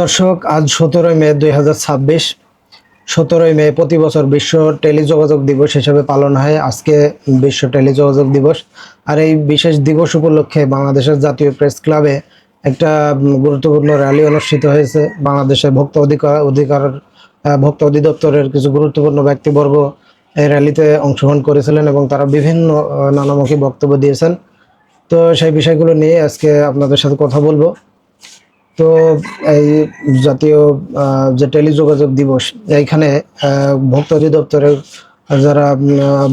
দর্শক, আজ 17 মে 2026। 17 মে প্রতি বছর বিশ্ব টেলিযোগাযোগ দিবস হিসেবে পালন হয়। আজকে বিশ্ব টেলিযোগাযোগ দিবস। আর এই বিশেষ দিবস উপলক্ষে বাংলাদেশের জাতীয় প্রেস ক্লাবে একটা গুরুত্বপূর্ণ র্যালি অনুষ্ঠিত হয়েছে। বাংলাদেশের ভোক্তা অধিদপ্তরের কিছু গুরুত্বপূর্ণ ব্যক্তিবর্গ এই র্যালিতে অংশগ্রহণ করেছিলেন এবং তারা বিভিন্ন নানামুখী বক্তব্য দিয়েছেন। তো সেই বিষয়গুলো নিয়ে আজকে আপনাদের সাথে কথা বলবো। তো এই জাতীয় যে টেলিযোগাযোগ দিবস, এইখানে ভোক্তা অধিদপ্তরের যারা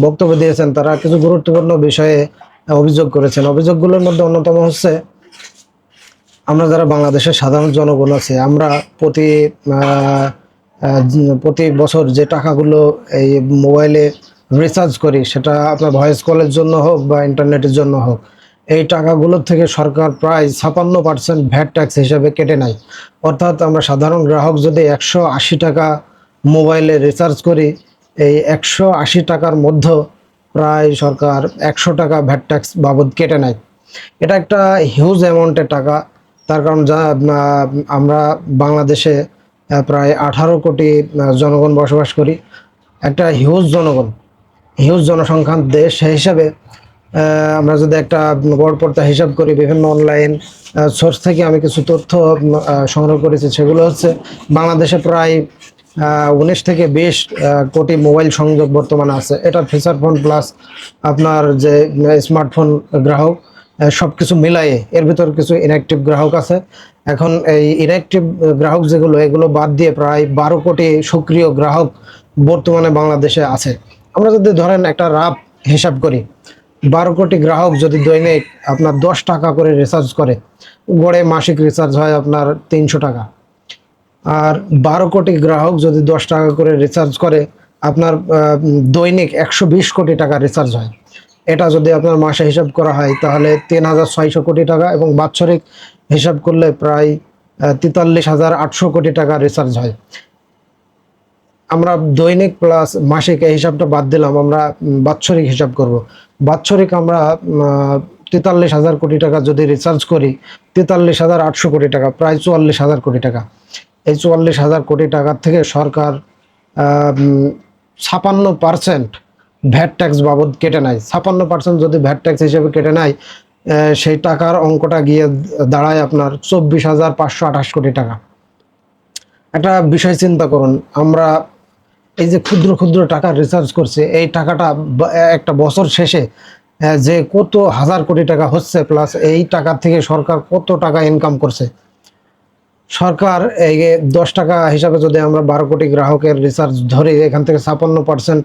বক্তব্য দিয়েছেন তারা কিছু গুরুত্বপূর্ণ বিষয়ে অভিযোগ করেছেন। অভিযোগগুলোর মধ্যে অন্যতম হচ্ছে, আমরা যারা বাংলাদেশের সাধারণ জনগণ আছে, আমরা প্রতি বছর যে টাকাগুলো এই মোবাইলে রিচার্জ করি, সেটা আপনার ভয়েস কলের জন্য হোক বা ইন্টারনেটের জন্য হোক, এই টাকাগুলোর থেকে সরকার প্রায় 56% ভ্যাট ট্যাক্স হিসেবে কেটে নেয়। অর্থাৎ আমরা সাধারণ গ্রাহক যদি 180 টাকা মোবাইলে রিচার্জ করি, এই 180 টাকার মধ্যে প্রায় সরকার 100 টাকা ভ্যাট ট্যাক্স বাবদ কেটে নেয়। এটা একটা হিউজ অ্যামাউন্টের টাকা। তার কারণ আমরা বাংলাদেশে প্রায় 18 কোটি জনগণ বসবাস করি। একটা হিউজ জনসংখ্যার দেশ। সেই হিসাবে আমরা যদি একটা গড়পড়তা হিসাব করি, বিভিন্ন অনলাইন সোর্স থেকে আমি কিছু তথ্য সংগ্রহ করেছি। সেগুলো হচ্ছে, বাংলাদেশে প্রায় 19 থেকে 20 কোটি মোবাইল সংযোগ বর্তমানে আছে। এটা ফিচার ফোন প্লাস আপনার যে স্মার্টফোন গ্রাহক, সব কিছু মিলাইয়ে এর ভিতর কিছু ইনঅ্যাক্টিভ গ্রাহক আছে। এখন এই ইনঅ্যাক্টিভ গ্রাহক যেগুলো, এগুলো বাদ দিয়ে প্রায় 12 কোটি সক্রিয় গ্রাহক বর্তমানে বাংলাদেশে আছে। আমরা যদি ধরেন একটা রাফ হিসাব করি, 12 কোটি গ্রাহক যদি দৈনিক আপনার 10 টাকা করে রিচার্জ করে, গড়ে মাসিক রিচার্জ হয় আপনার 300 টাকা। আর 12 কোটি গ্রাহক যদি 10 টাকা করে রিচার্জ করে, আপনার দৈনিক 120 কোটি টাকা রিচার্জ হয়। এটা যদি আপনার মাসে হিসাব করা হয় তাহলে 3600 কোটি টাকা, এবং বাৎসরিক হিসাব করলে প্রায় 43,800 কোটি টাকা রিচার্জ হয়। আমরা দৈনিক প্লাস মাসিক এই হিসাবটা বাদ দিলাম, আমরা বাৎসরিক হিসাব করব। বাৎসরিক আমরা 43,000 কোটি টাকা যদি রিচার্জ করি, 43,800 কোটি টাকা, প্রায় 44,000 কোটি টাকা। এই 44,000 কোটি টাকার থেকে সরকার 56% ভ্যাট ট্যাক্স বাবদ কেটে নেয়। 56% যদি ভ্যাট ট্যাক্স হিসেবে কেটে নেয়, সেই টাকার অঙ্কটা গিয়ে দাঁড়ায় আপনার 24,528 কোটি টাকা। একটা বিষয় চিন্তা করুন, আমরা এই যে ক্ষুদ্র ক্ষুদ্র টাকা রিচার্জ করছে, এই টাকাটা একটা বছর শেষে যে কত হাজার কোটি টাকা হচ্ছে, প্লাস এই টাকা থেকে সরকার কত টাকা ইনকাম করছে। সরকার এই 10 টাকা হিসাবে যদি আমরা 12 কোটি গ্রাহকের রিচার্জ ধরি, এখান থেকে 56%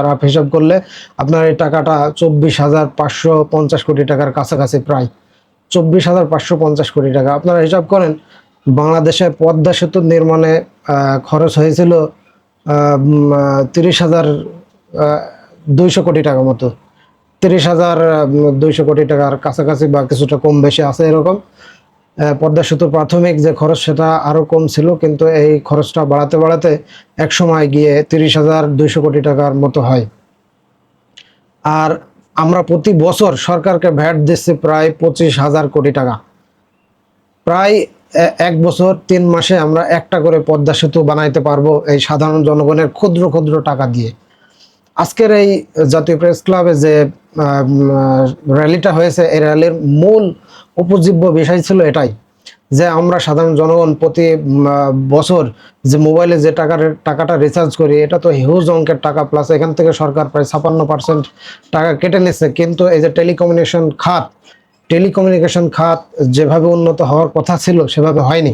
রাফ হিসাব করলে আপনার এই টাকাটা 24,550 কোটি টাকার কাছাকাছি, প্রায় 24,550 কোটি টাকা। আপনারা হিসাব করেন, বাংলাদেশে পদ্মা সেতু নির্মাণে খরচ হয়েছিল 30,200 কোটি টাকা মতো, 30,200 কোটি টাকার কাছাকাছি বা কিছুটা কম বেশি আছে এরকম। পদ্মা সেতুর প্রাথমিক যে খরচ সেটা আরও কম ছিল, কিন্তু এই খরচটা বাড়াতে বাড়াতে এক সময় গিয়ে 30,200 কোটি টাকার মতো হয়। আর আমরা প্রতি বছর সরকারকে ভ্যাট দিচ্ছি প্রায় 25,000 কোটি টাকা। প্রায় 1 বছর 3 মাসে আমরা একটা করে পদ্মা সেতু বানাইতে পারবো এই সাধারণ জনগণের ক্ষুদ্র ক্ষুদ্র টাকা দিয়ে। আজকের এই জাতীয় প্রেস ক্লাবে যে র্যালিটা হয়েছে, এই র্যালির মূল উপজীব্য বিষয় ছিল এটাই, যে আমরা সাধারণ জনগণ প্রতি বছর যে মোবাইলে যে টাকাটা রিচার্জ করি, এটা তো হিউজ অঙ্কের টাকা, প্লাস এখান থেকে সরকার প্রায় 56% টাকা কেটে নিচ্ছে। কিন্তু এই যে টেলিকমিউনিকেশন খাত যেভাবে উন্নত হওয়ার কথা ছিল সেভাবে হয়নি।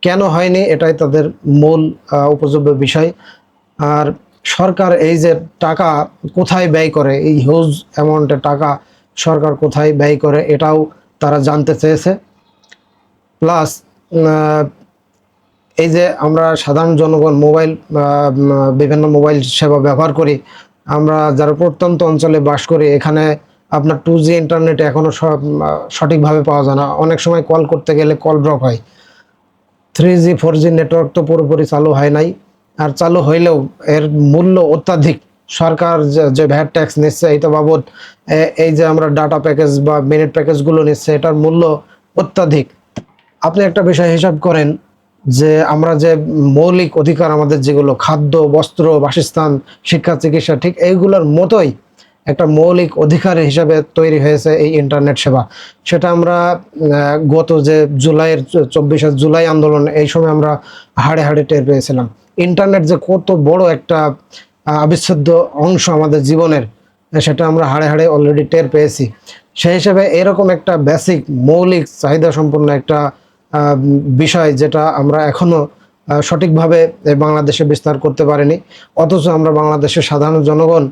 কেন হয়নি, এটাই তাদের মূল উপজীব্য বিষয়। আর সরকার এই যে টাকা কোথায় ব্যয় করে, এই হিউজ অ্যামাউন্টের টাকা সরকার কোথায় ব্যয় করে, এটাও তারা জানতে চেয়েছে। প্লাস এই যে আমরা সাধারণ জনগণ বিভিন্ন মোবাইল সেবা ব্যবহার করি, আমরা যারা প্রত্যন্ত অঞ্চলে বাস করি, এখানে আপনার 2G ইন্টারনেট এখনও সঠিকভাবে পাওয়া যায় না। অনেক সময় কল করতে গেলে কল ড্রপ হয়। 3G 4G নেটওয়ার্ক তো পুরোপুরি চালু হয় নাই, আর চালু হইলেও এর মূল্য অত্যাধিক। সরকার যে ভ্যাট ট্যাক্স নিচ্ছে এইটা বাবদ, এই যে আমরা ডাটা প্যাকেজ বা মিনিট প্যাকেজগুলো নিচ্ছে, এটার মূল্য অত্যাধিক। আপনি একটা বিষয় হিসাব করেন, যে আমরা যে মৌলিক অধিকার আমাদের যেগুলো খাদ্য, বস্ত্র, বাসস্থান, শিক্ষা, চিকিৎসা, ঠিক এইগুলোর মতোই একটা মৌলিক অধিকার হিসাবে তৈরি হয়েছে এই ইন্টারনেট সেবা। সেটা আমরা গত যে জুলাইয়ের 24শে জুলাই আন্দোলন, এই সময় আমরা হাড়ে হাড়ে টের পেয়েছিলাম ইন্টারনেট যে কত বড় একটা অবিচ্ছেদ্য অংশ আমাদের জীবনের, সেটা আমরা হাড়ে হাড়ে অলরেডি টের পেয়েছি। সেই হিসেবে এরকম একটা বেসিক মৌলিক চাহিদা সম্পন্ন একটা বিষয় যেটা আমরা এখনো সঠিকভাবে বাংলাদেশে বিস্তার করতে পারিনি, অথচ আমরা বাংলাদেশের সাধারণ জনগণ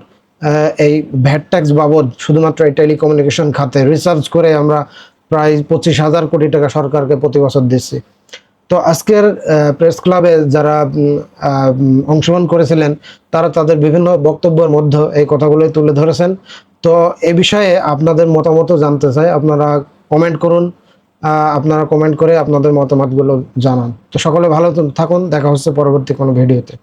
এই ভ্যাট ট্যাক্স বাবদ শুধুমাত্র এই টেলিকমিউনিকেশন খাতে রিসার্চ করে আমরা প্রায় 25,000 কোটি টাকা সরকারকে প্রতি বছর দিচ্ছি। তো আজকের প্রেস ক্লাবে যারা অংশগ্রহণ করেছিলেন তারা তাদের বিভিন্ন বক্তব্যের মধ্যে এই কথাগুলোই তুলে ধরেছেন। তো এ বিষয়ে আপনাদের মতামতও জানতে চাই, আপনারা কমেন্ট করুন, আপনারা কমেন্ট করে আপনাদের মতামতগুলো জানান। তো সকলে ভালো থাকুন, দেখা হচ্ছে পরবর্তী কোনো ভিডিওতে।